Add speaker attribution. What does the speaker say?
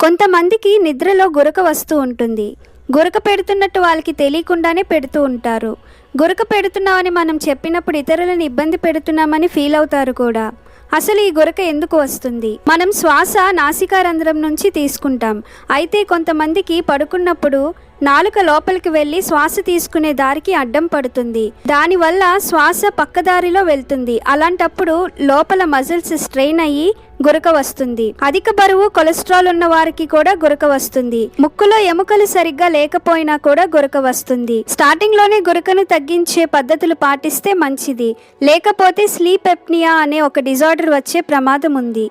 Speaker 1: కొంతమందికి నిద్రలో గురక వస్తూ ఉంటుంది. గురక పెడుతున్నట్టు వాళ్ళకి తెలియకుండానే పెడుతూ ఉంటారు. గురక పెడుతున్నామని మనం చెప్పినప్పుడు ఇతరులను ఇబ్బంది పెడుతున్నామని ఫీల్ అవుతారు కూడా. అసలు ఈ గురక ఎందుకు వస్తుంది? మనం శ్వాస నాసికారంధ్రం నుంచి తీసుకుంటాం. అయితే కొంతమందికి పడుకున్నప్పుడు నాలుక లోపలికి వెళ్ళి శ్వాస తీసుకునే దారికి అడ్డం పడుతుంది. దానివల్ల శ్వాస పక్కదారిలో వెళ్తుంది. అలాంటప్పుడు లోపల మజిల్స్ స్ట్రెయిన్ అయ్యి గురక వస్తుంది. అధిక బరువు, కొలెస్ట్రాల్ ఉన్న వారికి కూడా గురక వస్తుంది. ముక్కులో ఎముకలు సరిగ్గా లేకపోయినా కూడా గురక వస్తుంది. స్టార్టింగ్ లోనే గురకను తగ్గించే పద్ధతులు పాటిస్తే మంచిది. లేకపోతే స్లీప్ ఎప్నియా అనే ఒక డిజార్డర్ వచ్చే ప్రమాదం ఉంది.